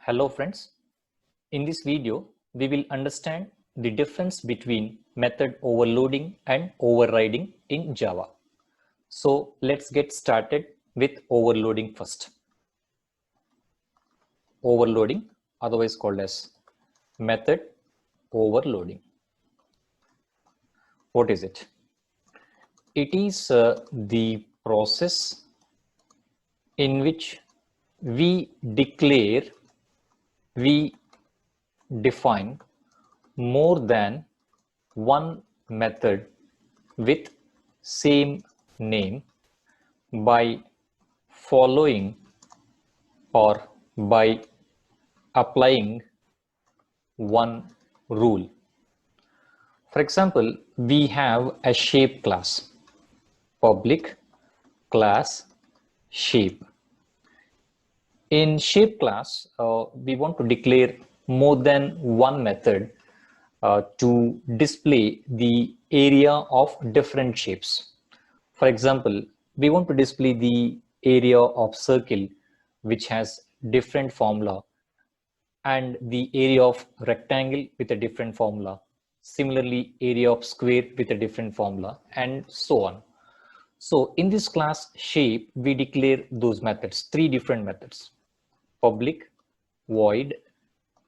Hello friends, in this video we will understand the difference between method overloading and overriding in Java. So let's get started with overloading first. Overloading, otherwise called as method overloading. What is it? It is the process in which we define more than one method with same name by following or by applying one rule. For example, we have a shape class, public class shape. In shape class, we want to declare more than one method to display the area of different shapes. For example, we want to display the area of circle which has different formula and the area of rectangle with a different formula. Similarly, area of square with a different formula and so on. So in this class shape, we declare those methods, three different methods: public, void,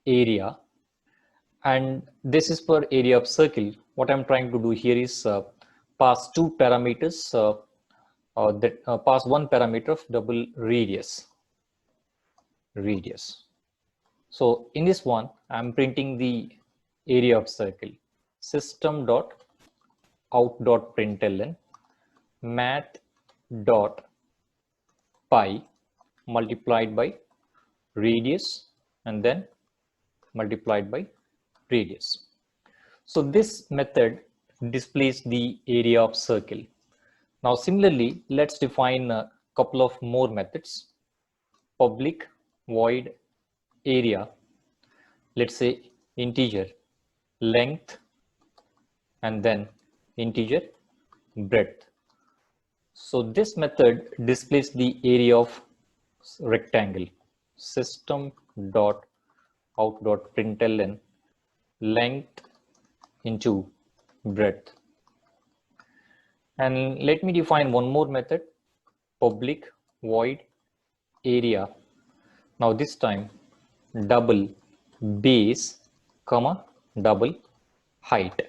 area. And this is per area of circle. What I'm trying to do here is pass two parameters, pass one parameter of double radius. So in this one, I'm printing the area of circle, system.out.println math.py multiplied by radius and then multiplied by radius. So this method displays the area of circle. Now similarly, let's define a couple of more methods: public, void, area, let's say integer length and then integer breadth. So this method displays the area of rectangle, system.out.println length into breadth. And let me define one more method, public void area. Now this time double base comma double height.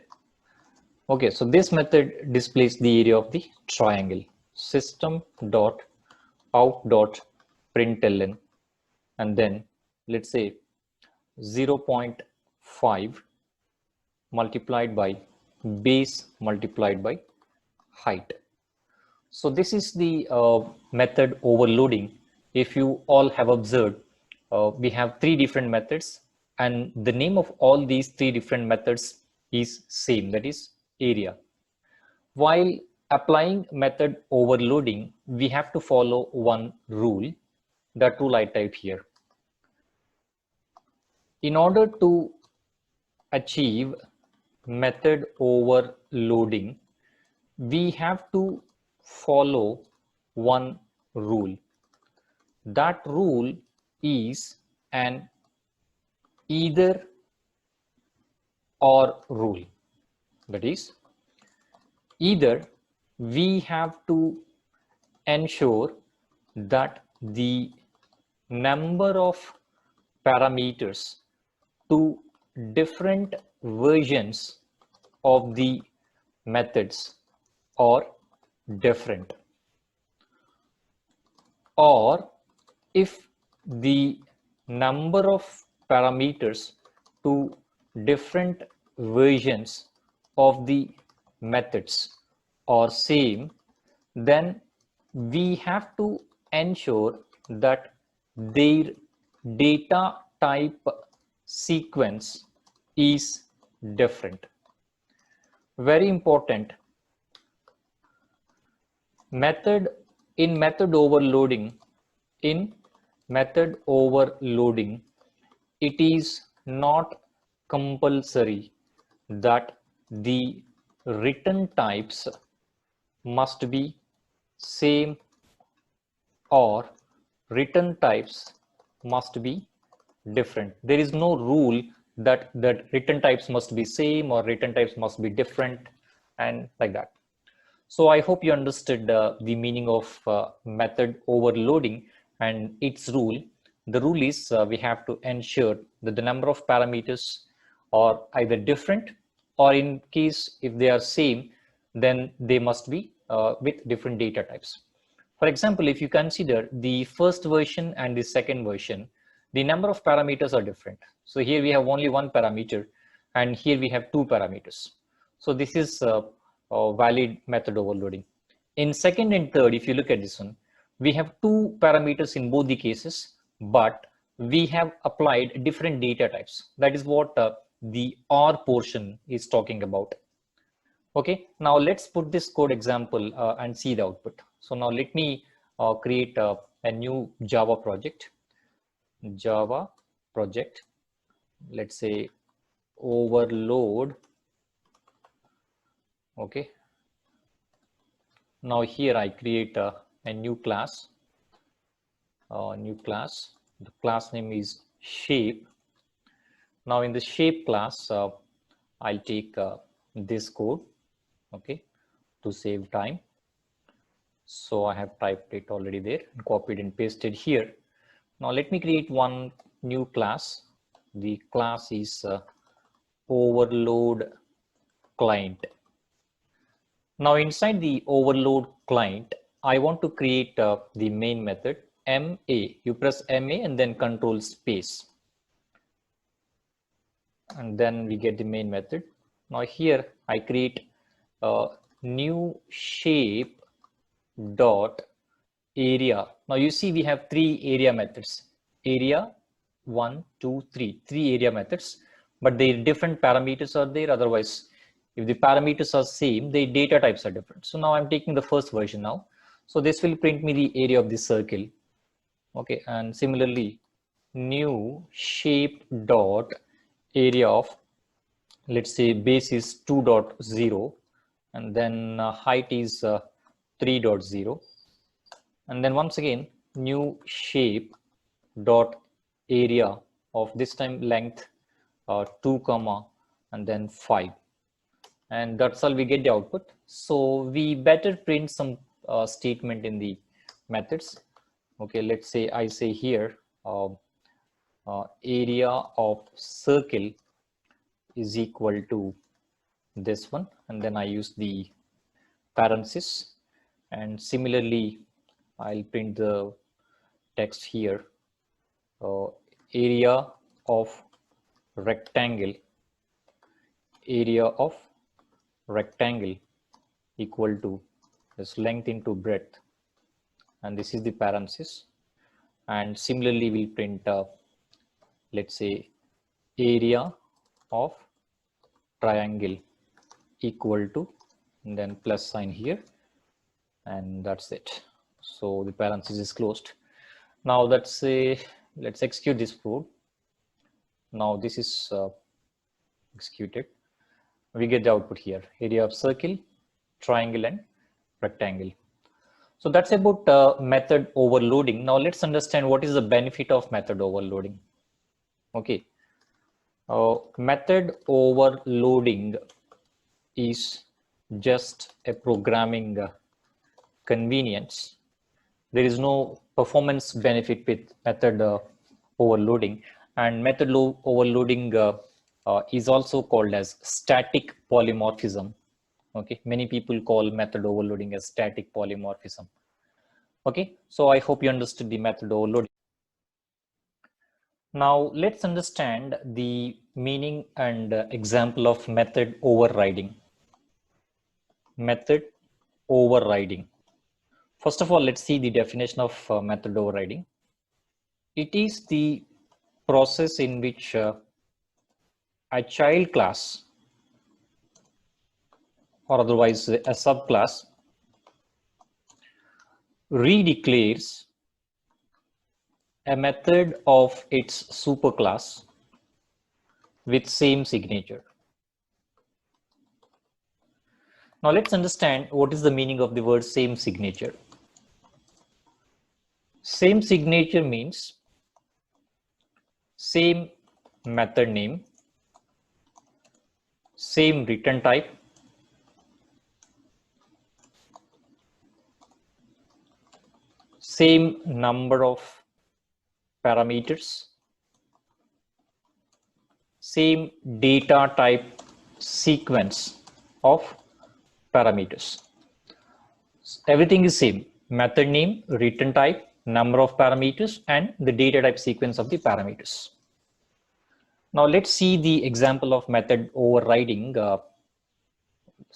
Okay, so this method displays the area of the triangle, system.out.println and then let's say 0.5 multiplied by base multiplied by height. So this is the method overloading. If you all have observed, we have three different methods and the name of all these three different methods is same, that is area. While applying method overloading, we have to follow one rule. That rule I type here. In order to achieve method overloading, we have to follow one rule. That rule is an either or rule. That is, either we have to ensure that the number of parameters to different versions of the methods are different, or if the number of parameters to different versions of the methods are same, then we have to ensure that their data type sequence is different. Very important. Method overloading, it is not compulsory that the return types must be same or return types must be different. There is no rule that return types must be same or return types must be different and like that. So I hope you understood the meaning of method overloading and its rule. The rule is we have to ensure that the number of parameters are either different, or in case if they are same, then they must be with different data types. For example, if you consider the first version and the second version, the number of parameters are different. So here we have only one parameter and here we have two parameters. So this is valid method overloading. In second and third, if you look at this one, we have two parameters in both the cases, but we have applied different data types. That is what the OR portion is talking about. Okay, now let's put this code example and see the output. So now let me create a new Java project. Let's say overload. Okay, now here I create a new class. The class name is shape. Now in the shape class, I'll take this code, okay, to save time. So I have typed it already there and copied and pasted here. Now let me create one new class. The class is overload client. Now inside the overload client, I want to create the main method MA. You press MA and then control space. And then we get the main method. Now here I create a new shape dot area. Now you see we have three area methods. Area 1, 2, 3. Three area methods, but the different parameters are there. Otherwise, if the parameters are same, the data types are different. So now I'm taking the first version now. So this will print me the area of the circle. Okay, and similarly, new shape dot area of, let's say base is 2.0 and then height is 3.0, and then once again new shape dot area of this time length 2 comma and then 5, and that's all we get the output. So we better print some statement in the methods. Okay, let's say I say here area of circle is equal to this one, and then I use the parenthesis, and similarly I'll print the text here area of rectangle equal to this length into breadth, and this is the parenthesis. And similarly we'll print let's say area of triangle equal to, and then plus sign here, and that's it. So the parenthesis is closed. Now let's execute this code. Now this is executed. We get the output here, area of circle, triangle and rectangle. So that's about method overloading. Now let's understand what is the benefit of method overloading. Okay, method overloading is just a programming convenience. There is no performance benefit with method overloading, and method overloading is also called as static polymorphism. Okay, many people call method overloading as static polymorphism. Okay, so I hope you understood the method overloading. Now let's understand the meaning and example of method overriding. Method overriding. First of all, let's see the definition of method overriding. It is the process in which a child class, or otherwise a subclass, redeclares a method of its superclass with same signature. Now let's understand what is the meaning of the word same signature. Same signature means same method name, same return type, same number of parameters, same data type sequence of parameters. Everything is same: method name, return type, number of parameters, and the data type sequence of the parameters. Now let's see the example of method overriding.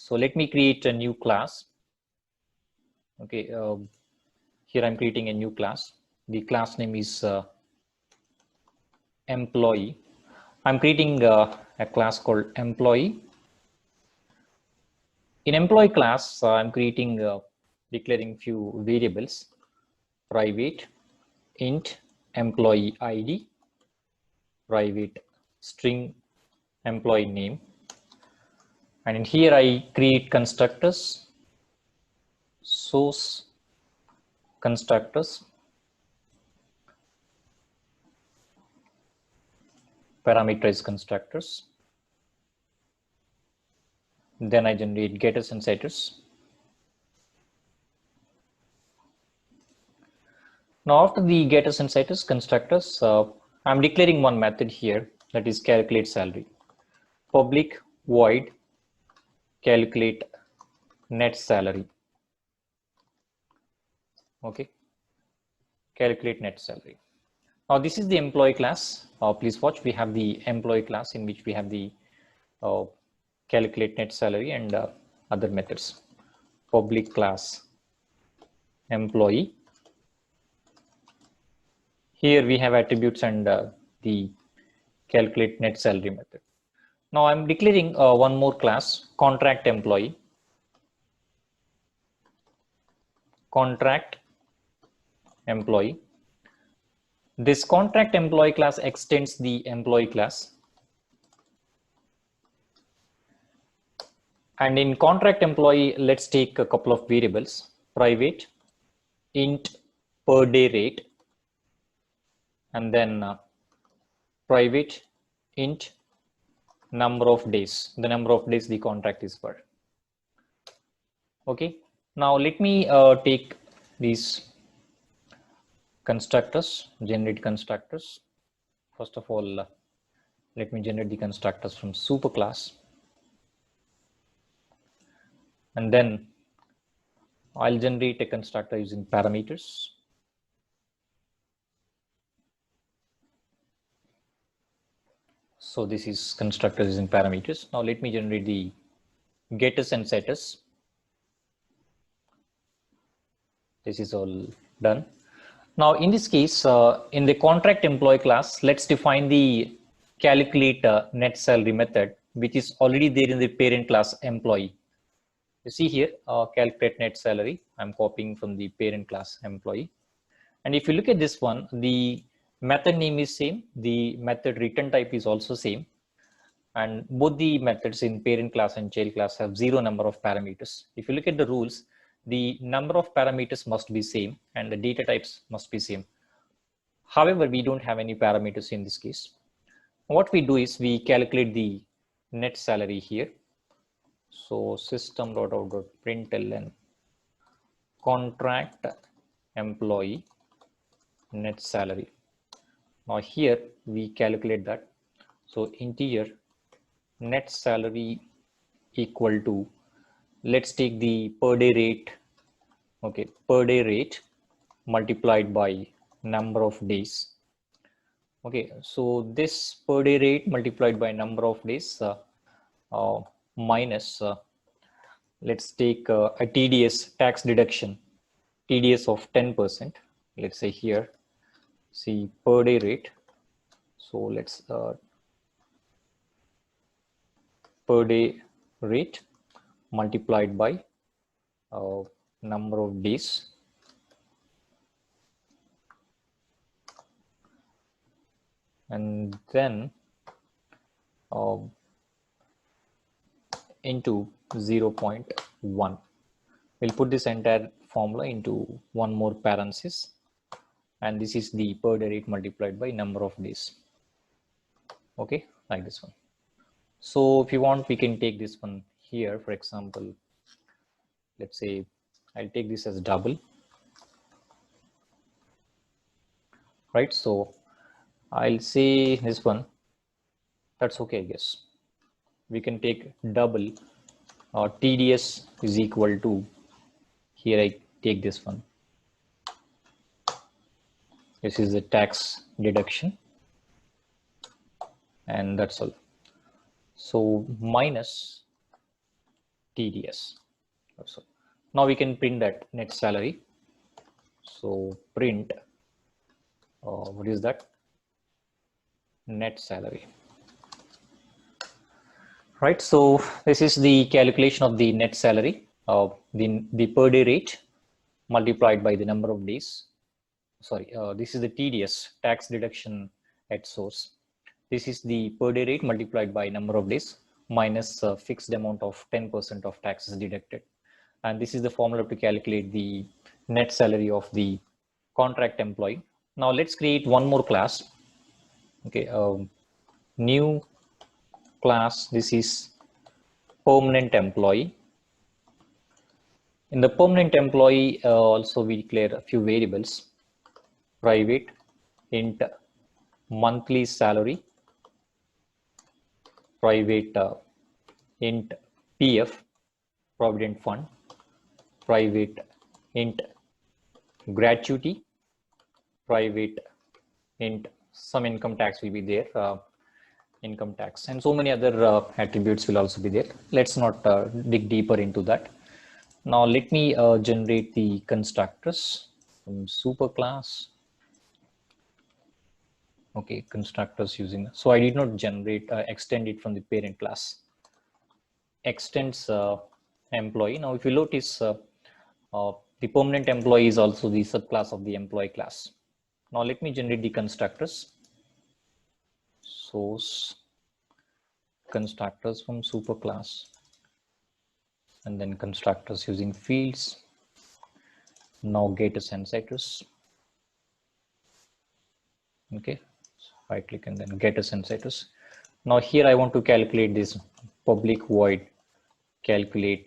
So let me create a new class. Okay, here I'm creating a new class. The class name is employee. I'm creating a class called employee. In employee class, I'm creating declaring few variables: private int employee ID, private string employee name, and in here I create constructors, source constructors, parameterized constructors, then I generate getters and setters. Now after the getters and setters constructors, I'm declaring one method here, that is calculate salary. Public void calculate net salary. Okay, calculate net salary. Now this is the employee class. Please watch, we have the employee class in which we have the calculate net salary and other methods. Public class employee. Here we have attributes and the calculate net salary method. Now I'm declaring one more class, contract employee. Contract employee. This contract employee class extends the employee class. And in contract employee, let's take a couple of variables: private int per day rate, and then private int number of days, the number of days the contract is for. Okay, now let me take these constructors, generate constructors. First of all, let me generate the constructors from superclass, and then I'll generate a constructor using parameters. So this is constructors using parameters. Now let me generate the getters and setters. This is all done. Now in this case, in the contract employee class, let's define the calculate net salary method, which is already there in the parent class employee. You see here, calculate net salary. I'm copying from the parent class employee. And if you look at this one, the method name is same. The method return type is also same. And both the methods in parent class and child class have 0 number of parameters. If you look at the rules, the number of parameters must be same and the data types must be same. However, we don't have any parameters in this case. What we do is we calculate the net salary here. So system.out.println contract employee net salary. Now here we calculate that. So integer net salary equal to, let's take the per day rate. Okay, per day rate multiplied by number of days. Okay, so this per day rate multiplied by number of days minus, let's take a TDS tax deduction, TDS of 10%. Let's say here, see per day rate. So let's per day rate multiplied by number of days. And then into 0.1. We'll put this entire formula into one more parenthesis, and this is the per day rate multiplied by number of days. Okay, like this one. So if you want, we can take this one here. For example, let's say I'll take this as double, right? So I'll say this one, that's okay, I guess. We can take double, TDS is equal to, here I take this one. This is the tax deduction, and that's all. So minus TDS. That's all. Now we can print that net salary. So print, what is that? Net salary. Right, so this is the calculation of the net salary, the per day rate multiplied by the number of days. Sorry, this is the TDS, tax deduction at source. This is the per day rate multiplied by number of days minus a fixed amount of 10% of taxes deducted. And this is the formula to calculate the net salary of the contract employee. Now let's create one more class. Okay, new class, this is permanent employee. In the permanent employee, also we declare a few variables: private int monthly salary, private int PF provident fund, private int gratuity, private int some income tax will be there, income tax, and so many other attributes will also be there. Let's not dig deeper into that. Now let me generate the constructors from superclass. Okay, constructors using, so I did not generate, extend it from the parent class. Extends employee. Now if you notice, the permanent employee is also the subclass of the employee class. Now let me generate the constructors. Source constructors from superclass, and then constructors using fields. Now getters and setters. Okay, so right click and then getters and setters. Now here I want to calculate this public void calculate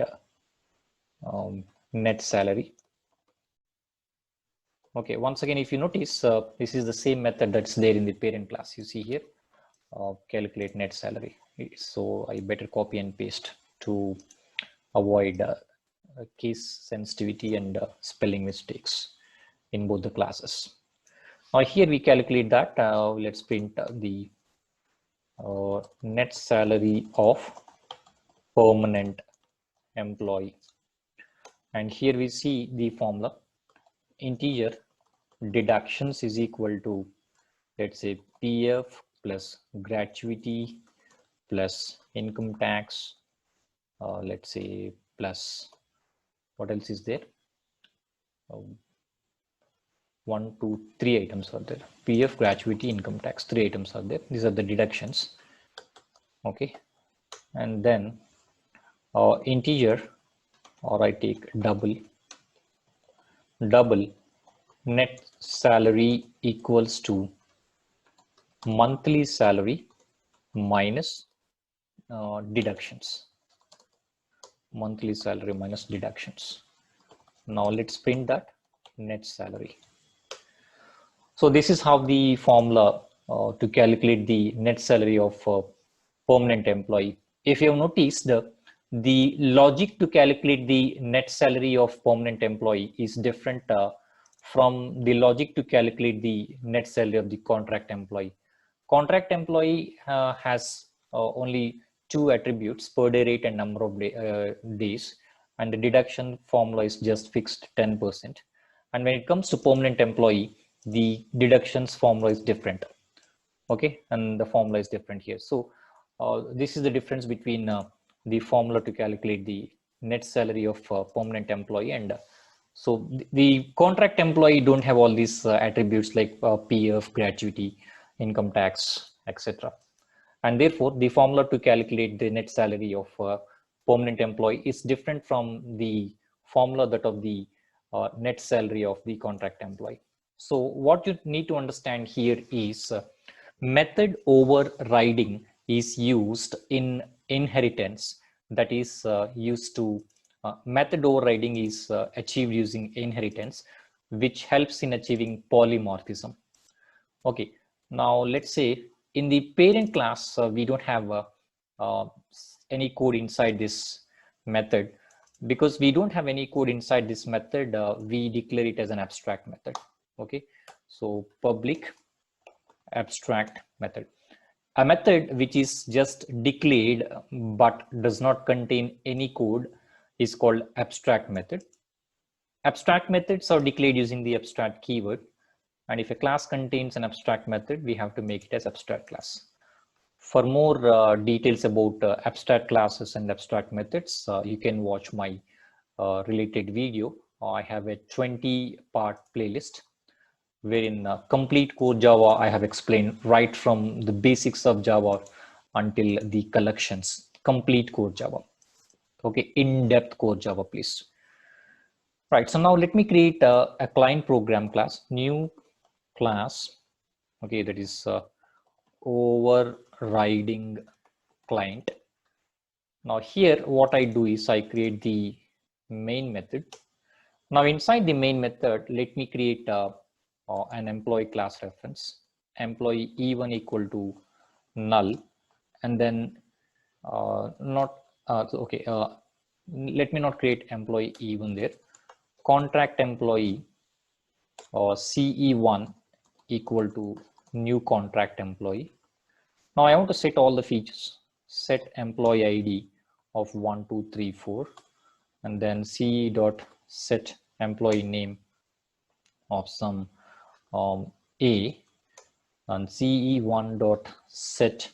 net salary. Okay, once again, if you notice, this is the same method that's there in the parent class. You see here, calculate net salary. So I better copy and paste to avoid case sensitivity and spelling mistakes in both the classes. Now here we calculate that. Let's print the net salary of permanent employee. And here we see the formula: integer deductions is equal to, let's say, PF plus gratuity plus income tax, let's say, plus what else is there? 1, 2, 3 items are there. PF, gratuity, income tax, 3 items are there. These are the deductions. Okay, and then integer, or I take double net salary equals to monthly salary minus deductions. Monthly salary minus deductions. Now let's print that net salary. So this is how the formula to calculate the net salary of permanent employee. If you have noticed, the logic to calculate the net salary of permanent employee is different from the logic to calculate the net salary of the contract employee. Contract employee has only 2 attributes: per day rate and number of days, and the deduction formula is just fixed 10%. And when it comes to permanent employee, the deductions formula is different. Okay, and the formula is different here. So this is the difference between the formula to calculate the net salary of permanent employee. And so the contract employee don't have all these attributes like PF, gratuity, income tax, etc. And therefore the formula to calculate the net salary of permanent employee is different from the formula that of the net salary of the contract employee. So what you need to understand here is Method overriding is used in inheritance, that is used to method overriding is achieved using inheritance, which helps in achieving polymorphism. Okay, now let's say in the parent class we don't have uh, any code inside this method. Because we don't have any code inside this method, we declare it as an abstract method. Okay, so public abstract method. A method which is just declared but does not contain any code is called abstract method. Abstract methods are declared using the abstract keyword, and if a class contains an abstract method, we have to make it as abstract class. For more details about abstract classes and abstract methods, you can watch my related video. I have a 20-part playlist wherein complete core Java I have explained right from the basics of Java until the collections, complete core Java. Okay, in-depth core Java, please. Right, so now let me create a client program class, new class. Okay, that is overriding client. Now here what I do is I create the main method. Now inside the main method, let me create an employee class reference, employee E1 equal to null, and then let me not create employee E1 there. Contract employee CE1 equal to new contract employee. Now I want to set all the features. Set employee ID of 1, 2, 3, 4, and then CE dot set employee name of some A, and CE1 dot set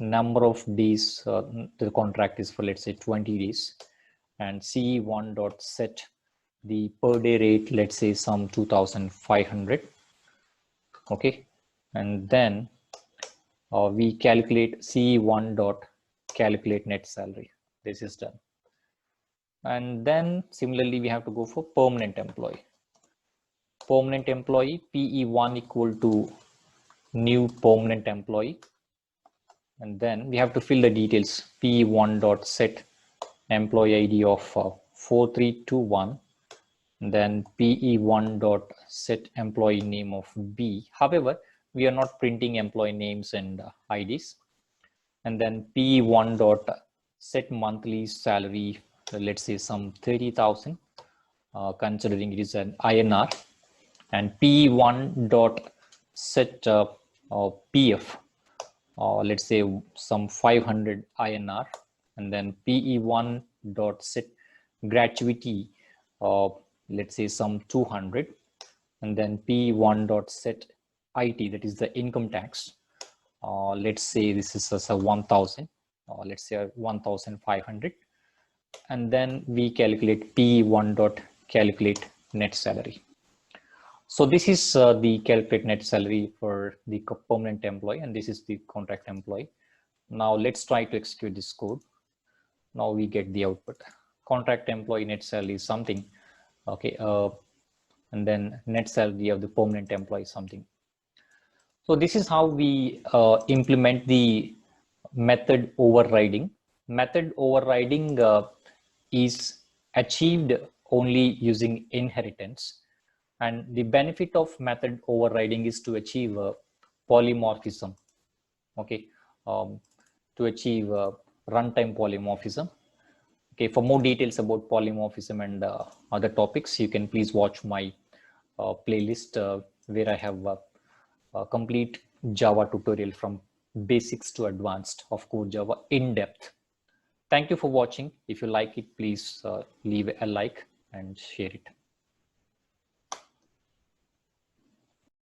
number of days the contract is for, let's say 20 days, and CE1 dot set the per day rate, let's say some 2,500. Okay, and then we calculate CE1 dot calculate net salary. This is done. And then similarly we have to go for permanent employee. Permanent employee PE1 equal to new permanent employee, and then we have to fill the details. PE1 dot set employee ID of 4321, and then PE1 dot set employee name of B. However, we are not printing employee names and IDs. And then PE1 dot set monthly salary, let's say some 30,000, considering it is an INR, and PE1 dot set PF, let's say some 500 INR, and then PE1 dot set gratuity, let's say some 200, and then PE1 dot set IT, that is the income tax, let's say this is a 1,000, let's say 1,500, and then we calculate PE1 dot calculate net salary. So this is the calculate net salary for the permanent employee, and this is the contract employee. Now let's try to execute this code. Now we get the output. Contract employee net salary is something, okay, and then net salary of the permanent employee is something. So this is how we implement the method overriding. Method overriding is achieved only using inheritance. And the benefit of method overriding is to achieve polymorphism, okay, to achieve runtime polymorphism. Okay, for more details about polymorphism and other topics, you can please watch my playlist where I have a complete Java tutorial from basics to advanced of core Java in depth. Thank you for watching. If you like it, please leave a like and share it.